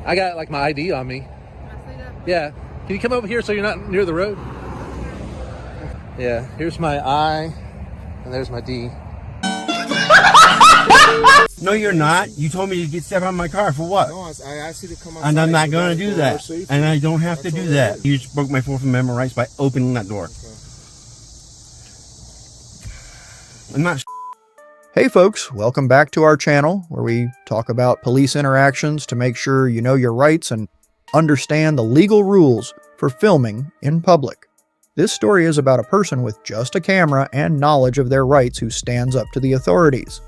I got like my ID on me. Can I see that? Yeah. Can you come over here so you're not near the road? Yeah. Here's my I, and there's my D. No, you're not. You told me to get step out of my car for what? No, I asked you to come outside. And I'm not going to do that. And I don't have to do that. You just broke my Fourth Amendment rights by opening that door. I'm not. Hey folks, welcome back to our channel where we talk about police interactions to make sure you know your rights and understand the legal rules for filming in public. This story is about a person with just a camera and knowledge of their rights who stands up to the authorities.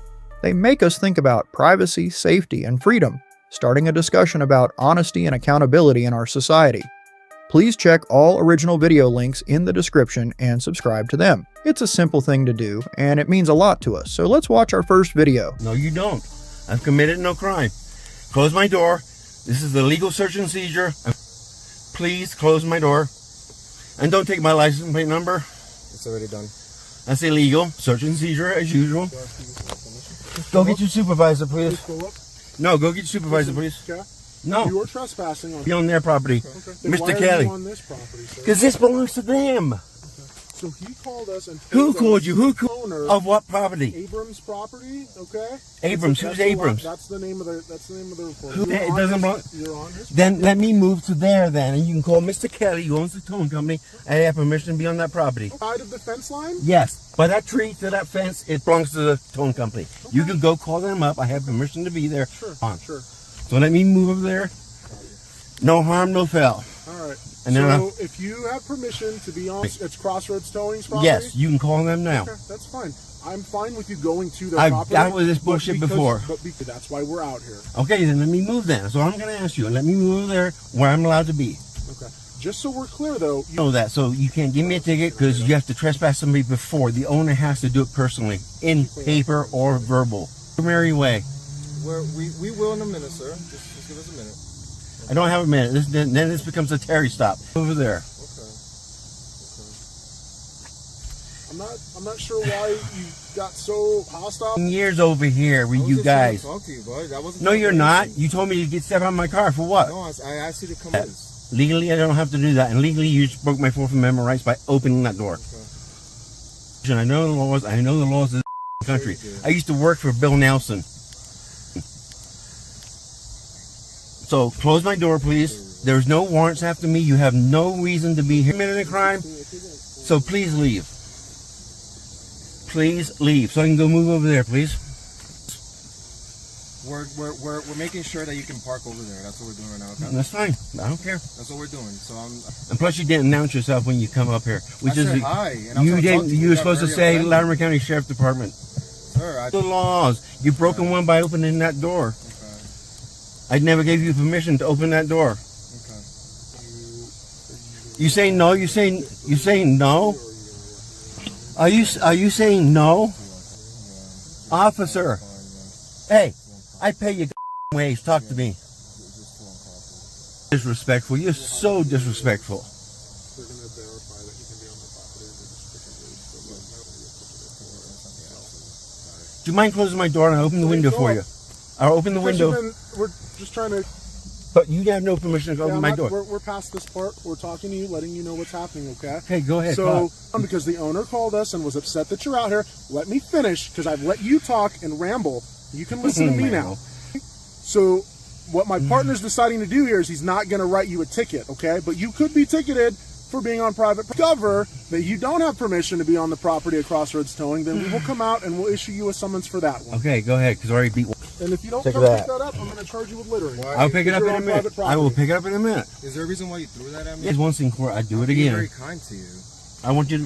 They make us think about privacy, safety, and freedom, starting a discussion about honesty and accountability in our society. Please check all original video links in the description and subscribe to them. It's a simple thing to do, and it means a lot to us, so let's watch our first video. No, you don't. I've committed no crime. Close my door. This is the legal search and seizure. Please close my door. And don't take my license plate number. It's already done. That's illegal. Search and seizure as usual. Go get your supervisor, please. No, go get your supervisor, please. Okay. No. You are trespassing on. Be on their property. Okay. Mr. Kelly. On this property, sir? Because this belongs to them. Okay. So he called us and Who called you? Who called? Owner Of what property? Abrams property. Okay. Abrams. Who's Abrams? That's the name of the. That's the name of the report. Who? It doesn't belong. You're on his. Then let me move to there then, and you can call Mr. Kelly, who owns the towing company. I have permission to be on that property. Side of the fence line. Yes, by that tree to that fence, it belongs to the towing company. Okay. You can go call them up. I have permission to be there. Sure. Sure. So let me move over there. No harm, no foul. All right. And then so if you have permission to be on, it's Crossroads Towing's property. Yes, you can call them now. Okay, that's fine. I'm fine with you going to their property. I've dealt with this bullshit before. But that's why we're out here. Okay, then let me move then. So I'm going to ask you. Let me move over there where I'm allowed to be. Okay. Just so we're clear, though. You know that. So you can't give me a ticket because you have to trespass somebody before. The owner has to do it personally, in paper or verbal. Merry way. We will in a minute, sir. Just give us a minute. I don't have a minute. Then this becomes a Terry stop. Over there. Okay. I'm not sure why you got so hostile. Years over here with you guys. Talk to you, bud. That wasn't No, you're not. You told me to get step out of my car for what? No, I asked you to come in. Legally, I don't have to do that. And legally, you just broke my Fourth Amendment rights by opening that door. Okay. I know the laws. I know the laws of the country. I used to work for Bill Nelson. So close my door, please. There's no warrants after me. You have no reason to be here. Committed a crime. So please leave. Please leave. So I can go move over there, please. We're making sure that you can park over there. That's what we're doing right now. Okay? That's fine. I don't care. That's what we're doing. So And plus, you didn't announce yourself when you come up here, which I is said hi. And you didn't. You were got supposed to very say offended. Latimer County Sheriff Department. Sir, The laws. You've broken one by opening that door. Okay. I never gave you permission to open that door. Okay. You saying no? You saying no? Are you saying no? Officer, hey, I pay you wage. Talk to me. Disrespectful. You're so disrespectful. They're going to verify that you can be on the property. Do you mind closing my door and I'll open the window for you? I'll open the window. We're just trying to. But you have no permission to open my door. We're past this part. We're talking to you, letting you know what's happening, okay? Okay, go ahead. So, because the owner called us and was upset that you're out here, let me finish, because I've let you talk and ramble. You can listen to me now. So, what my partner's deciding to do here is he's not going to write you a ticket, okay? But you could be ticketed for being on private. Discover that you don't have permission to be on the property of Crossroads Towing, then we will come out and we'll issue you a summons for that one. Okay, go ahead, because I already beat one. And if you don't Check come pick that. that up, I'm going to charge you with littering. I'll pick it up in a minute. I will pick it up in a minute. Is there a reason why you threw that at me? It's once in court. I do it I'm being again. very kind to you. I want you to,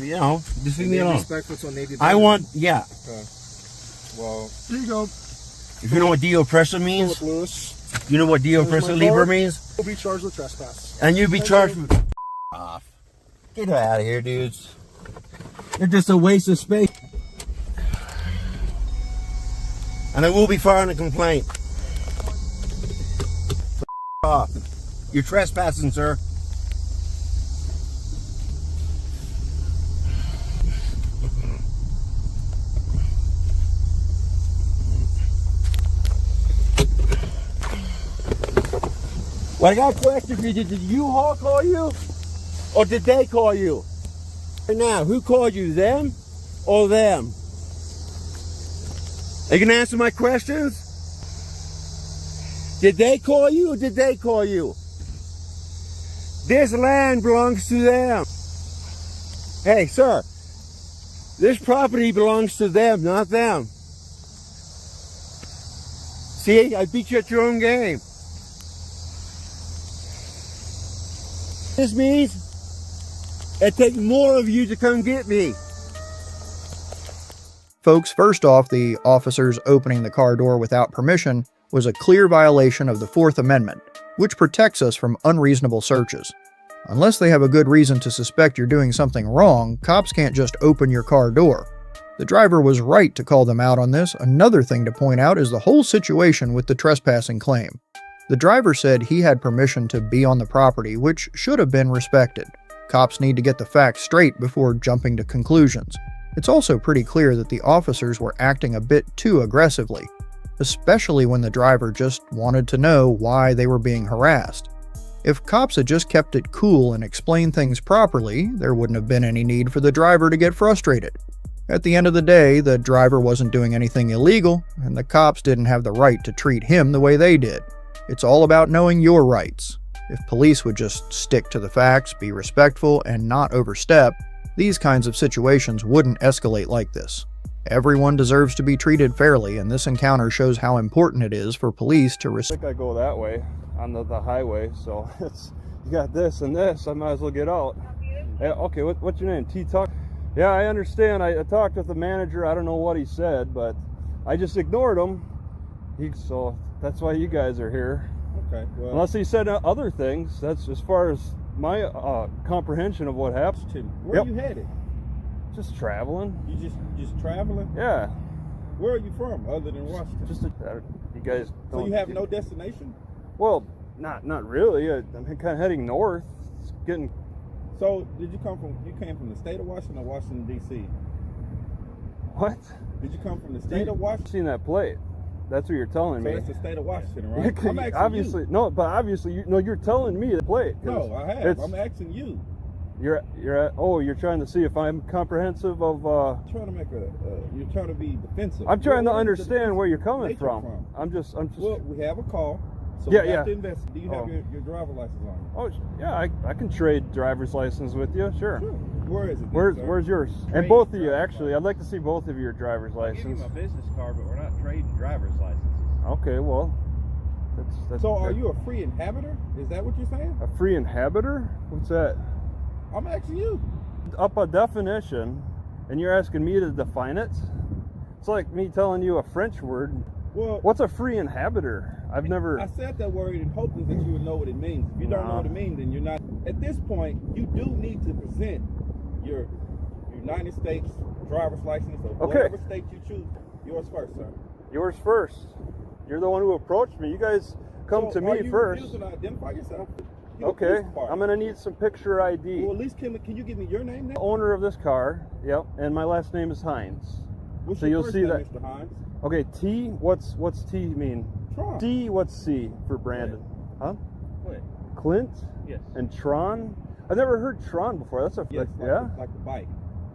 just leave me alone. Respectful to a Navy. I want, yeah. Okay. Well, Here you go. If you know what de oppressor means, Philip Lewis. you know what de oppressor libre means, You'll be charged with trespass. and you'll be charged with. Off. Get out of here, dudes. You're just a waste of space. And I will be filing a complaint. Off. You're trespassing, sir. Well, I got a question for you. Did U-Haul call you? Or did they call you? Right now, who called you, them or them? Are you gonna answer my questions? Did they call you or did they call you? This land belongs to them. Hey, sir, this property belongs to them, not them. See, I beat you at your own game. This means it takes more of you to come get me. Folks, first off, the officers opening the car door without permission was a clear violation of the Fourth Amendment, which protects us from unreasonable searches. Unless they have a good reason to suspect you're doing something wrong, cops can't just open your car door. The driver was right to call them out on this. Another thing to point out is the whole situation with the trespassing claim. The driver said he had permission to be on the property, which should have been respected. Cops need to get the facts straight before jumping to conclusions. It's also pretty clear that the officers were acting a bit too aggressively, especially when the driver just wanted to know why they were being harassed. If cops had just kept it cool and explained things properly, there wouldn't have been any need for the driver to get frustrated. At the end of the day, the driver wasn't doing anything illegal, and the cops didn't have the right to treat him the way they did. It's all about knowing your rights. If police would just stick to the facts, be respectful, and not overstep, these kinds of situations wouldn't escalate like this. Everyone deserves to be treated fairly, and this encounter shows how important it is for police to I think I go that way on the highway, so it's you got this and this. I might as well get out. Hey, okay, what's your name? T Tuck? Yeah, I understand. I talked with the manager. I don't know what he said, but I just ignored him. So that's why you guys are here. Okay. Well, Unless he said other things. That's as far as my comprehension of what happened. where are you headed? Just traveling. You just traveling? Yeah. Where are you from, other than Washington? Just you guys. So don't you have no destination? Well, not really. I'm kind of heading north. It's getting. So you came from the state of Washington or Washington D.C.? What? Did you come from the state of Washington? Seen that plate? That's what you're telling So me. it's the state of Washington, right? I'm asking obviously, you. no, but obviously, you're telling me the plate. No, I have. I'm asking you. You're trying to see if I'm comprehensive of. Trying to make you're trying to be defensive. I'm trying to Where is the understand where you're coming nature from. I'm just. Well, we have a call. So Yeah, we have yeah. to investigate. Do you have your driver license on you? Oh yeah, I can trade driver's license with you. Sure. Sure. Where is it? then, Where's sir? Where's yours? And both of you actually. I'd like to see both of your driver's I'll give you license. my business card, but we're not trading driver's licenses. Okay, well, that's. So are you a free inhabitor? Is that what you're saying? a free inhabitor? What's that? I'm asking you. Up a definition, and you're asking me to define it. It's like me telling you a French word. Well, What's a free inhabitor? I've never. I said that word in hoping that you would know what it means. If you don't know what it means, then you're not. At this point, you do need to present your United States driver's license or Okay. whatever state you choose. Yours first, sir. Yours first. You're the one who approached me. You guys come So to are me you first. refusing to identify yourself? You're a Okay. police department. I'm gonna need some picture ID. Well, at least can you give me your name then? Owner of this car. Yep. And my last name is Hines. What's So your you'll first see name, that. Mr. Hines? Okay. T. What's T mean? Tron. C. What's C for Brandon? Huh? Clint. Clint. Yes. And Tron. I've never heard Tron before. That's a Yes, yeah. like the bike.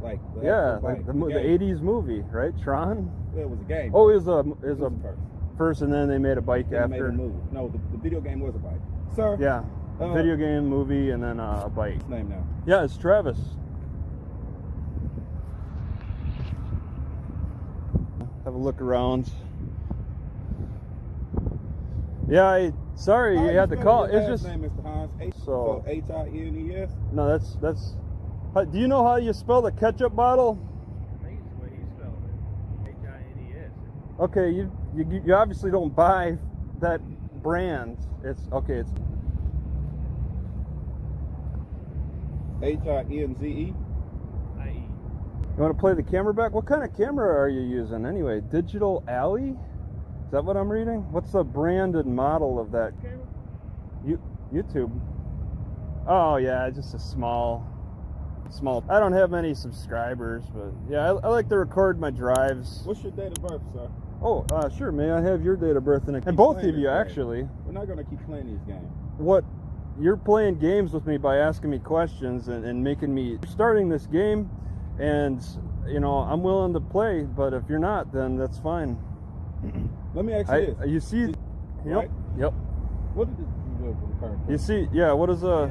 Like the Yeah, actual like bike. the game. 80s movie, right? Tron. Yeah, it was a game. Oh, it was a It was first. first, and then they made a bike Then they made after. a movie. No, the video game was a bike. Sir. Yeah, Uh, video game, movie, and then a bike. What's his name now? Yeah, it's Travis. Have a look around. Yeah, sorry How you had to spell call. your It's last just name, Mr. Hines. So- H-I-N-E-S. no. That's. Do you know how you spell the ketchup bottle? I think it's the way he spelled it. H-I-N-E-S. Okay, you obviously don't buy that brand. It's okay. It's H-I-N-Z-E. I-E. You want to play the camera back? What kind of camera are you using anyway? Digital Alley? Is that what I'm reading? What's the brand and model of that? YouTube. Oh yeah, just a small. I don't have many subscribers, but yeah, I like to record my drives. What's your date of birth, sir? Oh, sure. May I have your date of birth and Keep both playing of you this game. actually? We're not going to keep playing this game. what you're playing games with me by asking me questions and making me starting this game, and you know I'm willing to play, but if you're not, then that's fine. Let me ask you this. You see, Right? yep. What did you do for the car? You see, yeah. What is He hasn't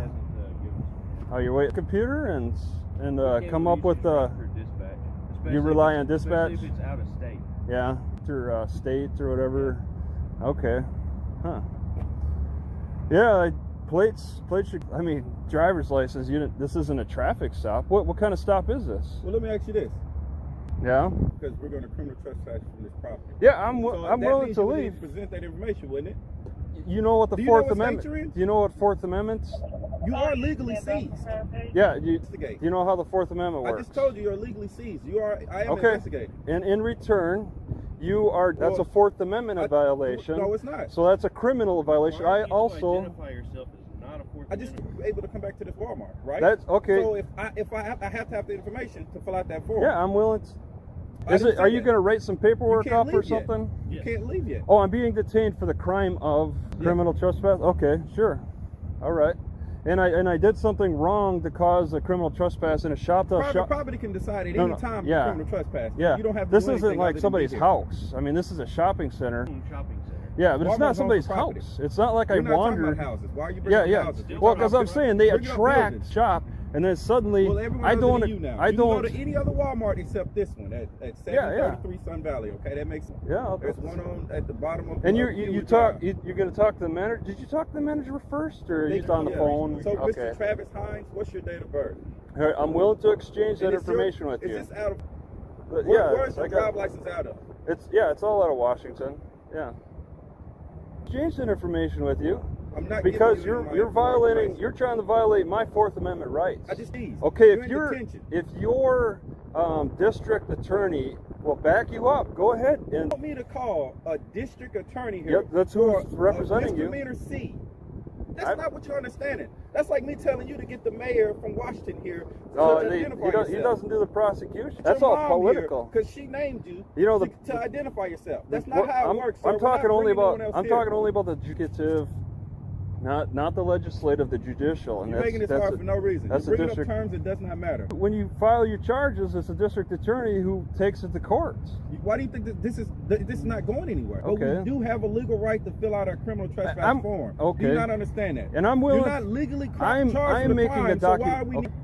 given us. Oh, you wait computer and Can't come we up with usually run through dispatch? Especially rely if on it's- dispatch? Especially if it's out of state. yeah, or state or whatever. Okay, huh? Yeah, plates. I mean, driver's license. This isn't a traffic stop. What kind of stop is this? Well, let me ask you this. Yeah. Because we're going to criminal trespass from this property. Yeah, I'm So willing that means to you would leave. need to present that information, wouldn't it? You know what the Do you know Fourth what state Amendment? you're in? Do you know what Fourth Amendment's? You are legally seized. Yeah. Investigate. Do you know how the Fourth Amendment I works? just told you you're legally seized. I am Okay. investigating. And in return, that's a Fourth Amendment violation. No, it's not. So that's a criminal violation. Why I don't you also. identify yourself as not a Fourth I just Amendment? able to come back to this Walmart, right? That's okay. So if I have to have the information to fill out that form. Yeah, I'm willing to. I Is didn't it? Are say you that. going to write some paperwork You can't up or leave yet. something? You can't leave yet. Oh, I'm being detained for the crime of criminal trespass. Okay, sure. All right. And I did something wrong to cause a criminal trespass in a shop. Private property can decide at No, any no, time yeah. criminal trespass. Yeah. You don't have to This do isn't anything like other than somebody's be here. house. I mean, this is a shopping center. Shopping center. Yeah, but it's Walmart's not owns somebody's the property. house. It's not like We're I not talking wandered. about houses. Why are you bringing Yeah, up yeah. houses? We're Well, talking because about I'm saying they bringing up attract buildings. shop, and then suddenly Well, everyone I knows don't. that you now. I you don't. can go to any other Walmart except this one at Yeah, 733 Sun Valley. Okay, that makes sense. Yeah. Okay. There's one on at the bottom of. And of you Hewitt talk. Drive. You're going to talk to the manager. Did you talk to the manager first, or are you just on the Yeah. phone? So, Okay. Mr. Travis Hines, what's your date of birth? All right, I'm willing to exchange that And is your- information with you. Is this out of? But Where, yeah, where's your I got- driver's license out of? It's all out of Washington. Yeah. Exchange that information with you I'm not because giving you my you're violating. information. You're trying to violate my Fourth Amendment rights. I just need. Okay, in detention. if your district attorney will back you up, go ahead You and want me to call a district attorney here? Yep, that's who's for representing you. misdemeanor C. That's I'm- not what you're understanding. That's like me telling you to get the mayor from Washington here to Oh, identify he yourself. doesn't do the prosecution. Get That's your all mom political. Because she named you, You know, to identify yourself. That's not how I'm, it works. Sir. I'm We're talking not only bringing about. anyone else I'm here. talking only about the executive, not the legislative, the judicial. And You're making this hard for no reason. that's You're a bringing district. up terms that does not matter. When you file your charges, it's a district attorney who takes it to court. Why do you think that this is not going anywhere? Okay. But we do have a legal right to fill out our criminal trespass form. okay. Do you not understand that? And I'm willing. You're not legally I'm charged with a making crime, a so why document. are we?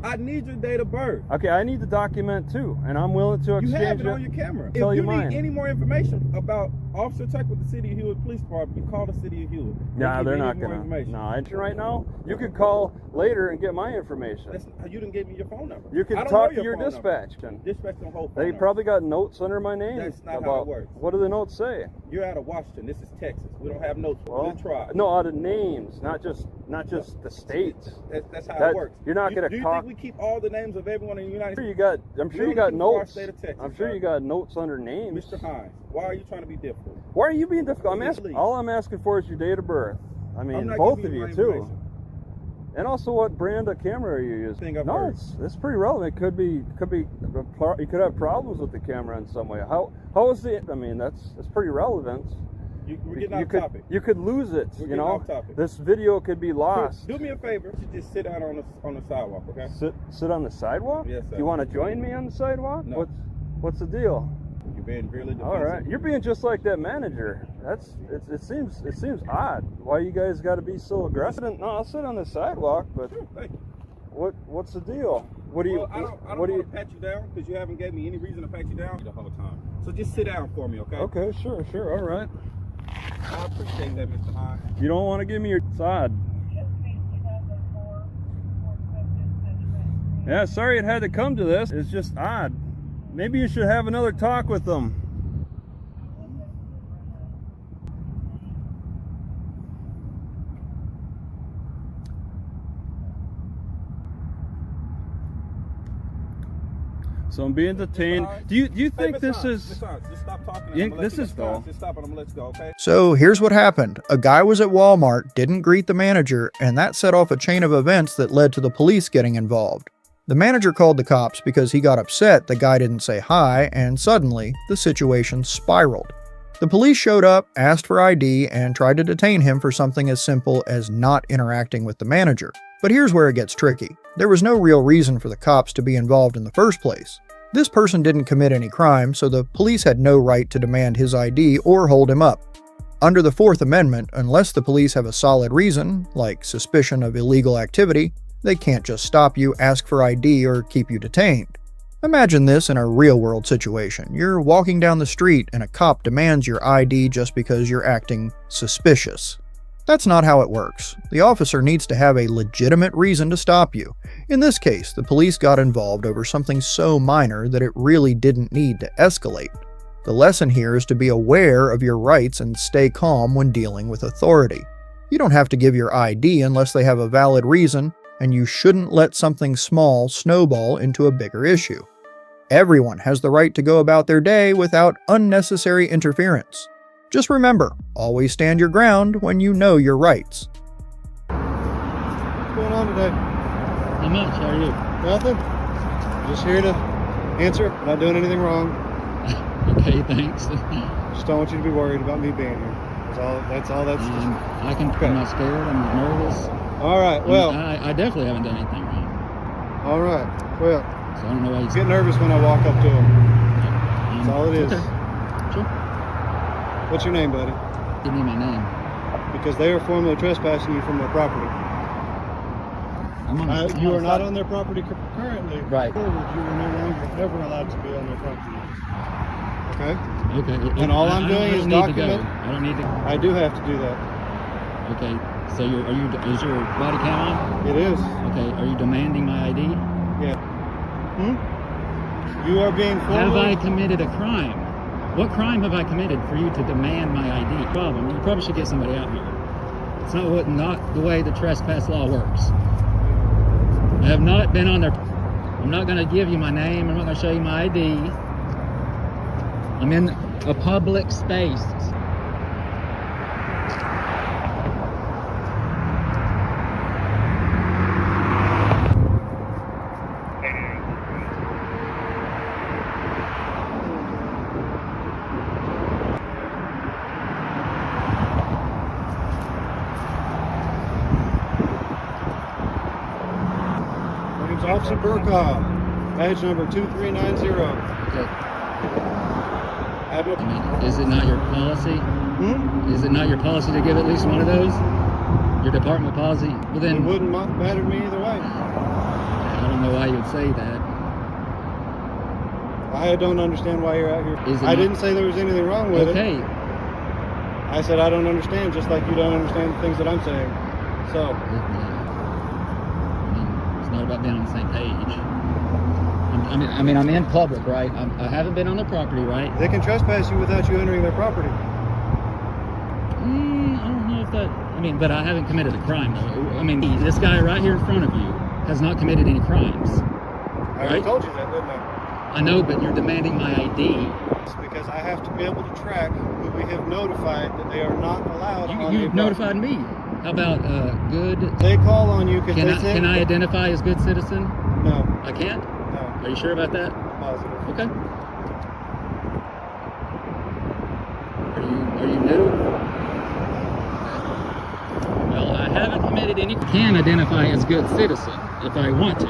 I need your date of birth. Okay, I need the document too, and I'm willing to You exchange have it on your camera. If Tell you you need mine. any more information about Officer Tuck with the City of Hewitt Police Department, you call the City of Hewitt. Nah, give they're you not more gonna. information. No, right now. You could call later and get my information. You didn't give me your phone number. You can I don't talk know to your phone number. dispatch. Dispatch don't hold phone They numbers. probably got notes under my name. That's not how about it works. What do the notes say? You're out of Washington. This is Texas. We don't have notes. Well, Good try. no, out of names, not just the states. That's how That- it works. you're not Do gonna you talk- think we keep all the names of everyone in the United States? I'm sure We you don't got keep our notes. state of Texas, I'm sure sir. you got notes under names. Mr. Hines, why are you trying to be difficult? Why are you being difficult? Please. All I'm asking for is your date of birth. I I'm mean, not both giving of you my too. information. And also, what brand of camera are you using? Thing I've No, heard. it's pretty relevant. It could be. You could have problems with the camera in some way. How is it? I mean, that's pretty relevant. We're getting off could, topic. You could lose it. We're you getting know, off topic. this video could be lost. Do me a favor. You should just sit down on the sidewalk, okay? Sit on the sidewalk? Yes, sir. You want to join me on the sidewalk? No. What's the deal? You're being really defensive. All right, you're being just like that manager. It seems odd. Why you guys got to be so aggressive? No, I'll sit on the sidewalk, but Sure, thank you. what's the deal? What do you? Well, I don't what want do you? to pat you down because you haven't gave me any reason to pat you down the whole time. So just sit down for me, okay? Okay, sure, all right. I appreciate that, Mr. Hines. You don't want to give me your side. Yeah, sorry it had to come to this. It's just odd. Maybe you should have another talk with them. So I'm being detained. Do you think this is? Just stop talking. Yeah, I'm gonna let this you is go. dull. Just stop and I'm gonna let you go, okay? So here's what happened. A guy was at Walmart, didn't greet the manager, and that set off a chain of events that led to the police getting involved. The manager called the cops because he got upset the guy didn't say hi, and suddenly the situation spiraled. The police showed up, asked for ID, and tried to detain him for something as simple as not interacting with the manager. But here's where it gets tricky. There was no real reason for the cops to be involved in the first place. This person didn't commit any crime, so the police had no right to demand his ID or hold him up. Under the Fourth Amendment, unless the police have a solid reason, like suspicion of illegal activity, they can't just stop you, ask for ID, or keep you detained. Imagine this in a real-world situation. You're walking down the street and a cop demands your ID just because you're acting suspicious. That's not how it works. The officer needs to have a legitimate reason to stop you. In this case, the police got involved over something so minor that it really didn't need to escalate. The lesson here is to be aware of your rights and stay calm when dealing with authority. You don't have to give your ID unless they have a valid reason, and you shouldn't let something small snowball into a bigger issue. Everyone has the right to go about their day without unnecessary interference. Just remember, always stand your ground when you know your rights. What's going on today? Not much. How are you? Nothing. Just here to answer. Not doing anything wrong. Okay, thanks. Just don't want you to be worried about me being here. That's all. I'm not scared. I'm not nervous. All right. Well, I definitely haven't done anything wrong. all right. Well, So I don't know why you get nervous when I walk up to them. That's all it is. Okay. Sure. What's your name, buddy? Give me my name. Because they are formally trespassing you from their property. You are not on their property currently. Right. You are no longer never allowed to be on their property. Okay. Okay. And all I'm doing is document. I don't need to. I do have to do that. Okay. So is your body cam on? It is. Okay. Are you demanding my ID? Yeah. You are being Have formally... I committed a crime? What crime have I committed for you to demand my ID? Problem. You probably should get somebody out here. It's not the way the trespass law works. I have not been on their... I'm not going to give you my name. I'm not going to show you my ID. I'm in a public space. Name's Officer Burkhoff. Badge number 2390. Okay. Admiral... I mean, is it not your policy? Is it not your policy to give at least one of those? Your department policy? Well, then... It wouldn't matter to me either way. I don't know why you would say that. I don't understand why you're out here. Is it I not- didn't say there was anything wrong with it. Okay. I said I don't understand, just like you don't understand the things that I'm saying. So, I mean, it's not about being on the same page. I mean, I'm in public, right? I haven't been on their property, right? they can trespass you without you entering their property. I don't know if that... I mean, but I haven't committed a crime, though. I mean, this guy right here in front of you has not committed any crimes. I already Right? told you that, didn't I? I know, but you're demanding my ID. It's because I have to be able to track who we have notified that they are not allowed on You their notified me. How about good... They call on you because Can they I, say... can I identify as good citizen? No, I can't? no, Are you sure about that? positive. Okay. Are you new? Well, I haven't committed any... Can identify as good citizen if I want to.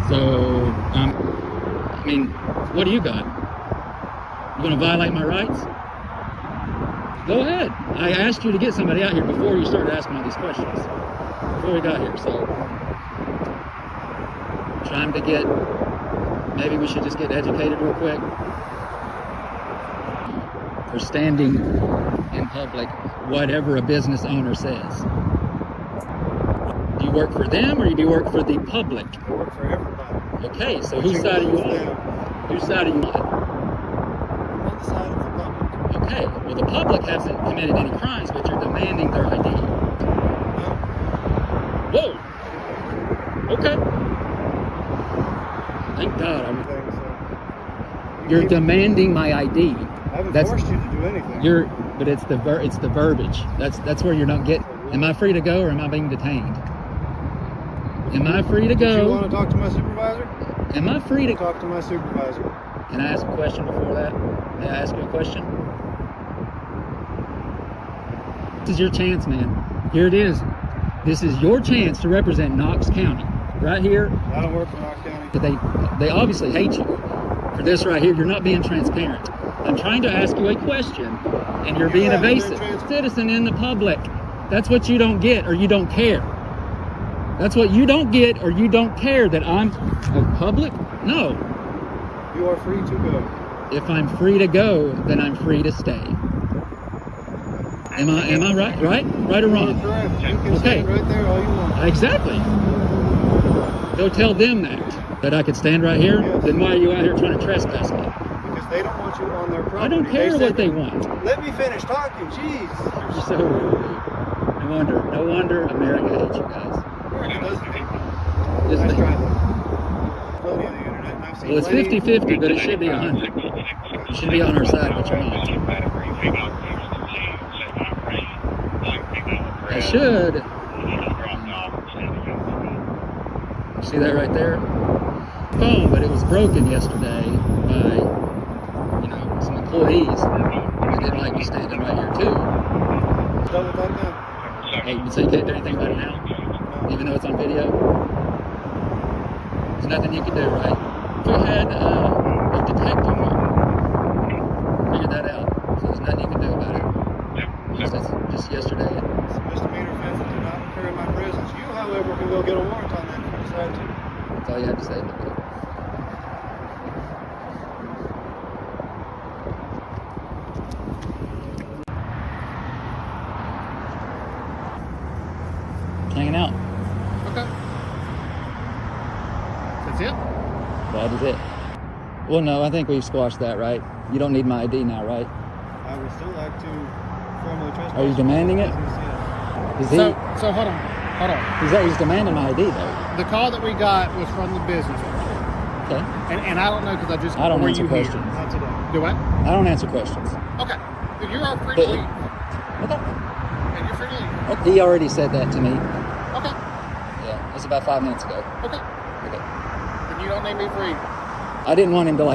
So, I mean, what do you got? You gonna violate my rights? Go ahead. I asked you to get somebody out here before you started asking all these questions. Before we got here, so... Trying to get... Maybe we should just get educated real quick. For standing in public, whatever a business owner says. Do you work for them or do you work for the public? I work for everybody. Okay, so whose side are you on? Whose side are you on? I'm on the side of the public. Okay, well the public hasn't committed any crimes, but you're demanding their ID. Whoa! Okay. Thank God. You're demanding my ID. I haven't That's- forced you to do anything. But it's the verbiage. That's where you're not getting. Am I free to go or am I being detained? Am I free to Do you want go? to talk to my supervisor? Am I free to Talk to my supervisor. Can I ask a question before that? May I ask you a question? This is your chance, man. Here it is. This is your chance to represent Knox County. Right here. I don't work for Knox County. But they obviously hate you for this right here. You're not being transparent. I'm trying to ask you a question, and you're being evasive. Citizen in the public. That's what you don't get, or you don't care. That's what you don't get, or you don't care that I'm a public? No. You are free to go. If I'm free to go, then I'm free to stay. Am I right? Right or wrong? You're correct. You can Okay. stand right there all you want. Exactly. Go tell them that I could stand right here. Yes. Then why are you out here trying to trespass me? Because they don't want you on their property. I don't care said, what they want. Let me finish talking. Jeez. You're so rude. No wonder America hates you guys. It doesn't hate me. Just Nice me. try, though. Plenty of the internet, and I've seen Well, it's plenty- 50-50, but it should be 100. You should be on our side, but you're not. I should. See that right there? Phone, but it was broken yesterday by, some employees. They didn't like me standing right here too. Done with that now. Hey, so you can't do anything about it now, even though it's on video. There's nothing you can do, right? Go ahead, a detective figured that out. So there's nothing you can do about it. Just yesterday. Misdemeanor offenses do not occur in my presence. You, however, can go get a warrant on that if you decide to. That's all you have to say. Hanging out. Okay. That's it? That is it. Well, no, I think we've squashed that, right? You don't need my ID now, right? I would still like to formally trespass. Are you demanding it? Yes. Is he? So hold on. He's demanding my ID, though. The call that we got was from the business. Okay. And I don't know because I don't were answer you here? questions. Not today. Do what? I don't answer questions. Okay. Then you're all free But- to leave. Okay. And you're free to leave. He already said that to me. Okay. Yeah, it was about 5 minutes ago. Okay. Okay. Then you don't need me free. I didn't want him to,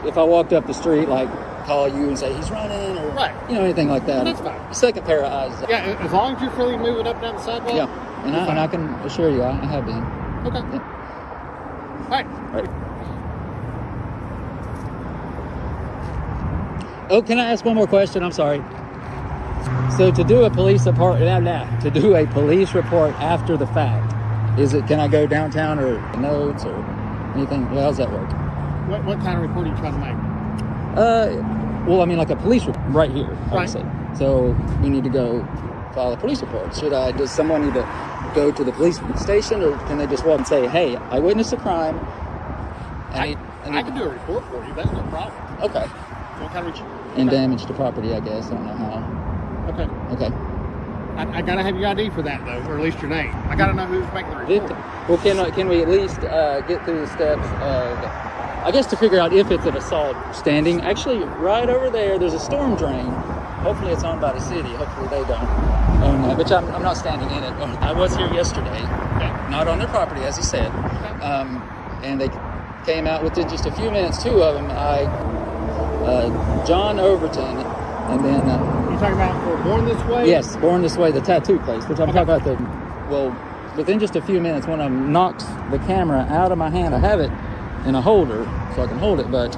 if I walked up the street, call you and say he's running or Right. Anything like that. That's fine. The second pair of eyes. Yeah, as long as you're freely moving up and down the sidewalk. Yeah. And I can assure you, I have been. Okay. Yeah. All right. Right. Oh, can I ask one more question? I'm sorry. So to do a police report, after the fact, can I go downtown or notes or anything? Well, how does that work? What kind of report are you trying to make? Like a police report right here, obviously. Right. So we need to go file a police report. Does someone need to go to the police station, or can they just walk and say, hey, I witnessed a crime? I can do a report for you. That's no problem. Okay. What kind of And damage to property, I guess. I don't know how. Okay. Okay. I gotta have your ID for that though, or at least your name. I gotta know who's making the report. Victim. Well, can we at least get through the steps of, I guess, to figure out if it's an assault standing? Actually, right over there, there's a storm drain. Hopefully it's owned by the city. Hopefully they don't own that, which I'm not standing in it. I was here yesterday, not on their property, as he said. And they came out within just a few minutes, two of them. John Overton, and then... You talking about for Born This Way? Yes, Born This Way, the tattoo place, which I'm talking about within just a few minutes, one of them knocks the camera out of my hand. I have it in a holder so I can hold it, but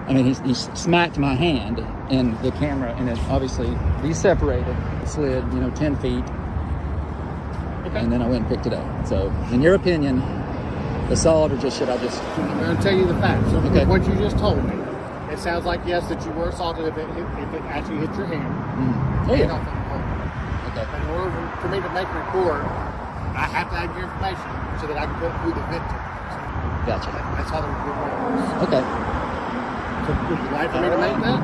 he smacked my hand in the camera, and it obviously separated, slid 10 feet, and then I went and picked it up. So in your opinion, assault, or should I just... I'm going to tell you the facts. So Okay. what you just told me, it sounds like, yes, that you were assaulted if it actually hit your hand. Oh, yeah. Off on the pole. Okay. But in order for me to make a report, I have to have your information so that I can put who the victim is. Gotcha. That's how the report works. Okay. So would you like for me to make that?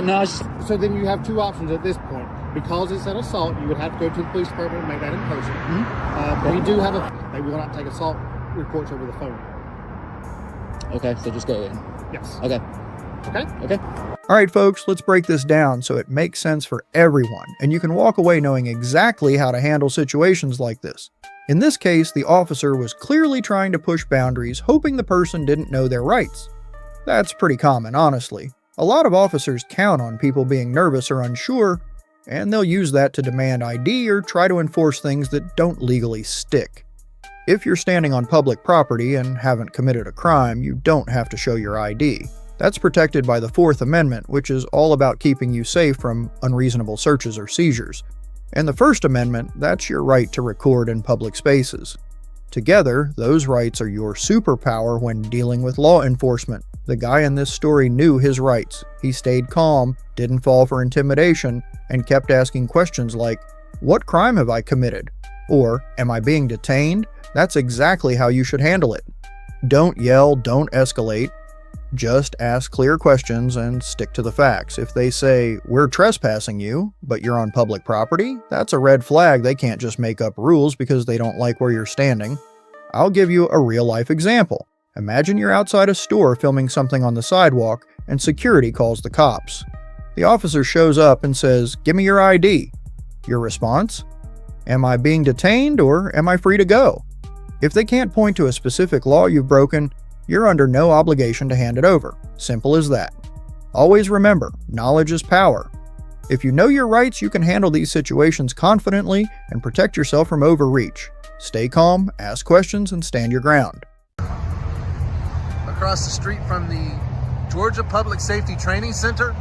No, I just... So then you have two options at this point. Because it's an assault, you would have to go to the police department and make that in person. We do have they will not take assault reports over the phone. Okay, so just go in. Yes. Okay. Okay? All right, folks, let's break this down so it makes sense for everyone, and you can walk away knowing exactly how to handle situations like this. In this case, the officer was clearly trying to push boundaries, hoping the person didn't know their rights. That's pretty common, honestly. A lot of officers count on people being nervous or unsure, and they'll use that to demand ID or try to enforce things that don't legally stick. If you're standing on public property and haven't committed a crime, you don't have to show your ID. That's protected by the Fourth Amendment, which is all about keeping you safe from unreasonable searches or seizures. And the First Amendment, that's your right to record in public spaces. Together, those rights are your superpower when dealing with law enforcement. The guy in this story knew his rights. He stayed calm, didn't fall for intimidation, and kept asking questions like, "What crime have I committed?" Or, "Am I being detained?" That's exactly how you should handle it. Don't yell, don't escalate. Just ask clear questions and stick to the facts. If they say, "We're trespassing you," but you're on public property, that's a red flag. They can't just make up rules because they don't like where you're standing. I'll give you a real-life example. Imagine you're outside a store filming something on the sidewalk and security calls the cops. The officer shows up and says, "Give me your ID." Your response? Am I being detained or am I free to go? If they can't point to a specific law you've broken, you're under no obligation to hand it over. Simple as that. Always remember, knowledge is power. If you know your rights, you can handle these situations confidently and protect yourself from overreach. Stay calm, ask questions, and stand your ground. Across the street from the Georgia Public Safety Training Center.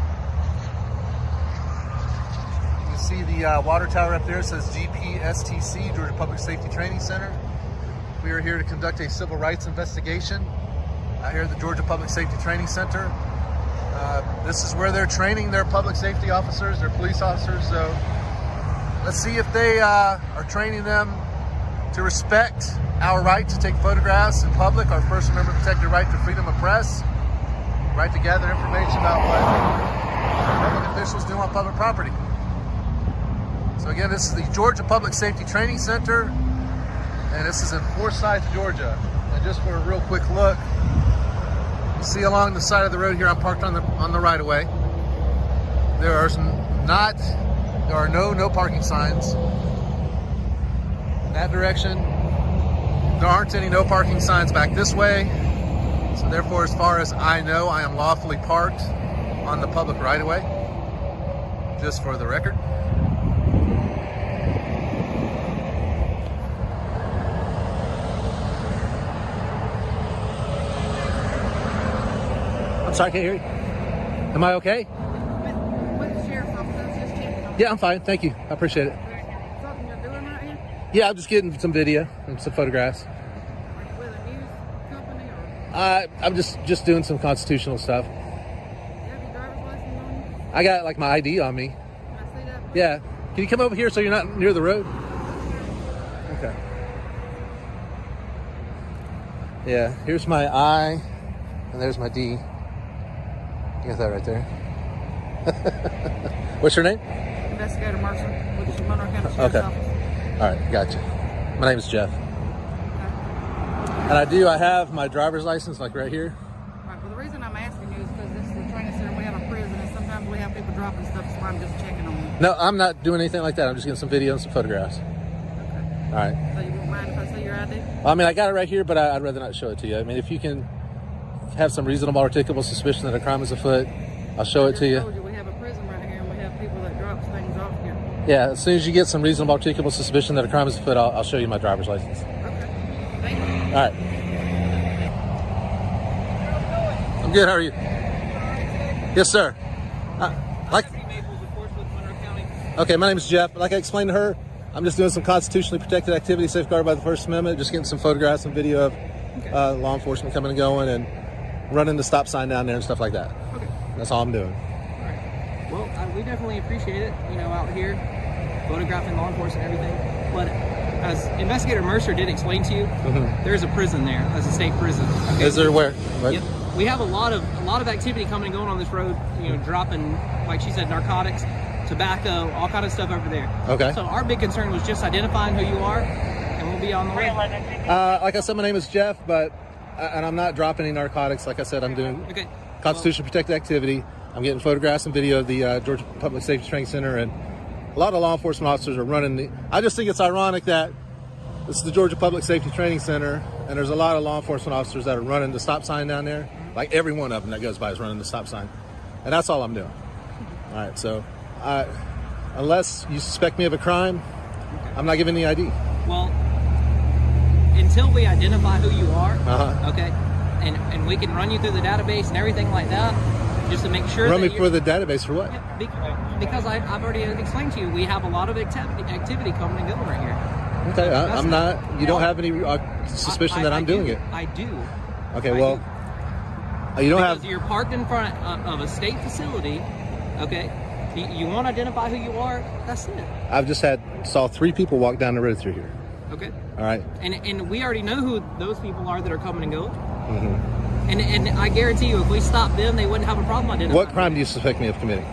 You see the water tower up there. It says GPSTC, Georgia Public Safety Training Center. We are here to conduct a civil rights investigation here at the Georgia Public Safety Training Center. This is where they're training their public safety officers, their police officers. So let's see if they are training them to respect our right to take photographs in public, our First Amendment protected right to freedom of press, right to gather information about what public officials do on public property. So again, this is the Georgia Public Safety Training Center, and this is in Forsyth, Georgia. And just for a real quick look, you see along the side of the road here, I'm parked on the right of way. There are no parking signs in that direction. There aren't any no parking signs back this way. So therefore, as far as I know, I am lawfully parked on the public right of way. Just for the record. I'm sorry, I can't hear you. Am I okay? With the sheriff's office, just checking on. Yeah, I'm fine. Thank you. I appreciate it. Something you're doing right here? Yeah, I'm just getting some video and some photographs. Are you with a news company or? I'm just doing some constitutional stuff. You have your driver's license on you? I got like my ID on me. Can I see that? Please? Yeah. Can you come over here so you're not near the road? Okay. Yeah, here's my I, and there's my D. You got that right there. What's your name? Investigator Mercer with the Monroe County Sheriff's Okay. Office. All right, gotcha. My name is Jeff. And I have my driver's license like right here. Right. Well, the reason I'm asking you is because this is the training center we have in prison, and sometimes we have people dropping stuff, so I'm just checking on you. No, I'm not doing anything like that. I'm just getting some video and some photographs. Okay. All right. So you won't mind if I see your ID? I mean, I got it right here, but I'd rather not show it to you. I mean, if you can have some reasonable articulable suspicion that a crime is afoot, I'll show it to I you. told you we have a prison right here, and we have people that drops things off here. Yeah, as soon as you get some reasonable articulable suspicion that a crime is afoot, I'll show you my driver's license. Okay. Thank you. All right. I'm good. How are you? Yes, sir. Okay, my name is Jeff. Like I explained to her, I'm just doing some constitutionally protected activity safeguarded by the First Amendment, just getting some photographs and video of law enforcement coming and going and running the stop sign down there and stuff like that. Okay. That's all I'm doing. Well, we definitely appreciate it, out here, photographing law enforcement and everything. But as Investigator Mercer did explain to you, there's a prison there, as a state prison. Okay? Is there where? Yep. We have a lot of activity coming and going on this road, dropping, like she said, narcotics, tobacco, all kind of stuff over there. Okay. So our big concern was just identifying who you are, and we'll be on the way. Like I said, my name is Jeff, and I'm not dropping any narcotics. Like I said, I'm doing constitution protected activity. I'm getting photographs and video of the Georgia Public Safety Training Center, and a lot of law enforcement officers are running I just think it's ironic that this is the Georgia Public Safety Training Center, and there's a lot of law enforcement officers that are running the stop sign down there. Like every one of them that goes by is running the stop sign. And that's all I'm doing. All right, so unless you suspect me of a crime, I'm not giving the ID. Well, until we identify who you are, Uh-huh. okay, and we can run you through the database and everything like that, just to make sure Run that me for the database for what? because I've already explained to you, we have a lot of activity coming and going right here. Okay, I'm not. You don't have any suspicion that I'm doing it. I do. Okay, well, you don't Because have. you're parked in front of a state facility, okay? You want to identify who you are, that's it. I've just saw 3 people walk down the road through here. Okay. All right. And we already know who those people are that are coming and going. Mm-hmm. And I guarantee you, if we stopped them, they wouldn't have a problem identifying. What crime do you suspect me of committing?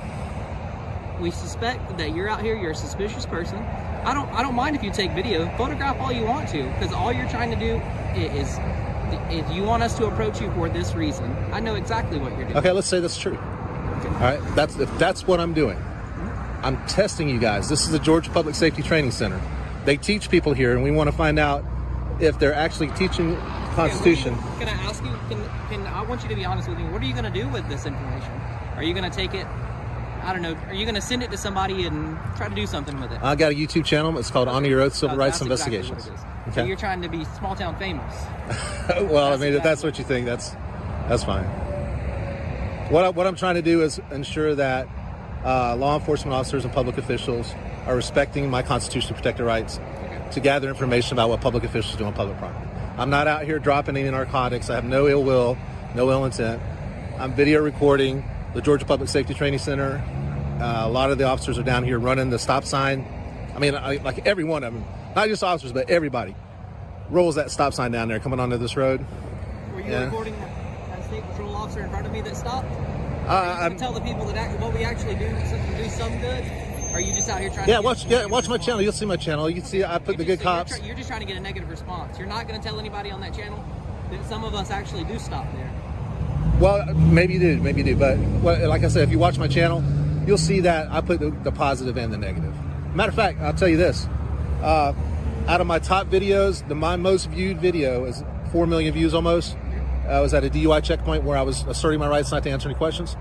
We suspect that you're out here, you're a suspicious person. I don't mind if you take video, photograph all you want to, because all you're trying to do is you want us to approach you for this reason. I know exactly what you're doing. Okay, let's say that's true. Okay. All right, if that's what I'm doing. I'm testing you guys. This is the Georgia Public Safety Training Center. They teach people here, and we want to find out if they're actually teaching Constitution. Okay, can I ask you? Can I want you to be honest with me? What are you going to do with this information? Are you going to take it? I don't know. Are you going to send it to somebody and try to do something with it? I got a YouTube channel. It's called Honor Your Oath Civil Rights That's exactly Investigations. what it is. Okay. So you're trying to be small town famous. Well, I mean, if that's what you think, that's fine. What I'm trying to do is ensure that law enforcement officers and public officials are respecting my constitutionally protected rights to gather information about what public officials do on public property. I'm not out here dropping any narcotics. I have no ill will, no ill intent. I'm video recording the Georgia Public Safety Training Center. A lot of the officers are down here running the stop sign. I mean, like every one of them, not just officers, but everybody rolls that stop sign down there coming onto this road. Were you recording that state patrol officer in front of me that stopped? I'm tell the people that what we actually do some good. Are you just out here trying? Watch my channel. You'll see my channel. You can see I put the good cops. You're just trying to get a negative response. You're not going to tell anybody on that channel that some of us actually do stop there. Well, maybe you do. But like I said, if you watch my channel, you'll see that I put the positive and the negative. Matter of fact, I'll tell you this. Out of my top videos, my most viewed video is 4 million views almost. I was at a DUI checkpoint where I was asserting my rights not to answer any questions.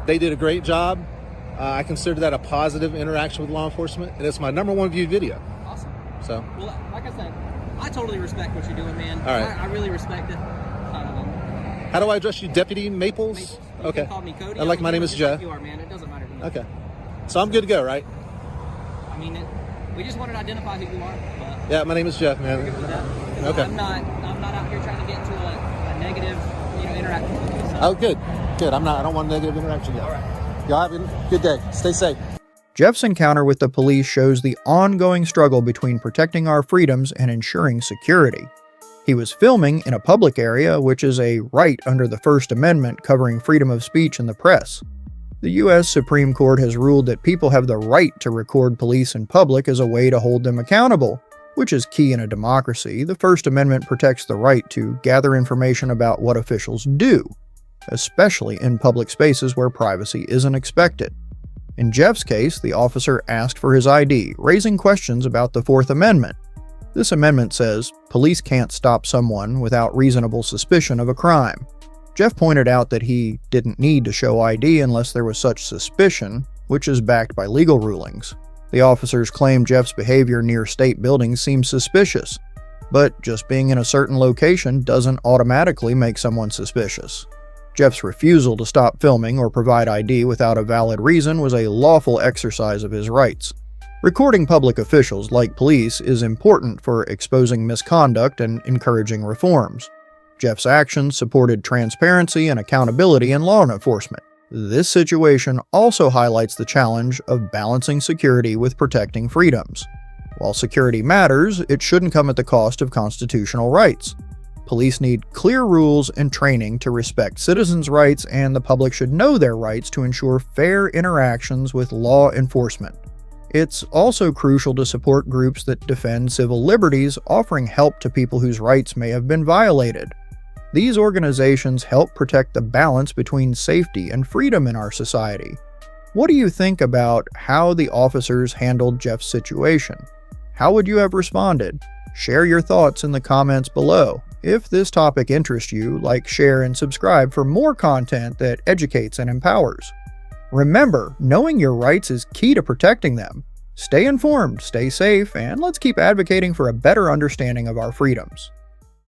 They did a great job. I consider that a positive interaction with law enforcement, and it's my #1 viewed video. Awesome. So. Well, like I said, I totally respect what you're doing, man. All right. I really respect it. How do I address you, Deputy Maples? You Okay. can call me Cody. My name is Jeff. Like you are, man. It doesn't matter to me. Okay. So I'm good to go, right? I mean, we just wanted to identify who you are. But Yeah, my name is Jeff, man. Okay. I'm not out here trying to get into a negative, interaction with you. So. Oh, good. I don't want a negative interaction yet. All right. Y'all have a good day. Stay safe. Jeff's encounter with the police shows the ongoing struggle between protecting our freedoms and ensuring security. He was filming in a public area, which is a right under the First Amendment covering freedom of speech and the press. The U.S. Supreme Court has ruled that people have the right to record police in public as a way to hold them accountable, which is key in a democracy. The First Amendment protects the right to gather information about what officials do, especially in public spaces where privacy isn't expected. In Jeff's case, the officer asked for his ID, raising questions about the Fourth Amendment. This amendment says police can't stop someone without reasonable suspicion of a crime. Jeff pointed out that he didn't need to show ID unless there was such suspicion, which is backed by legal rulings. The officers claim Jeff's behavior near state buildings seems suspicious, but just being in a certain location doesn't automatically make someone suspicious. Jeff's refusal to stop filming or provide ID without a valid reason was a lawful exercise of his rights. Recording public officials, like police, is important for exposing misconduct and encouraging reforms. Jeff's actions supported transparency and accountability in law enforcement. This situation also highlights the challenge of balancing security with protecting freedoms. While security matters, it shouldn't come at the cost of constitutional rights. Police need clear rules and training to respect citizens' rights, and the public should know their rights to ensure fair interactions with law enforcement. It's also crucial to support groups that defend civil liberties, offering help to people whose rights may have been violated. These organizations help protect the balance between safety and freedom in our society. What do you think about how the officers handled Jeff's situation? How would you have responded? Share your thoughts in the comments below. If this topic interests you, like, share, and subscribe for more content that educates and empowers. Remember, knowing your rights is key to protecting them. Stay informed, stay safe, and let's keep advocating for a better understanding of our freedoms.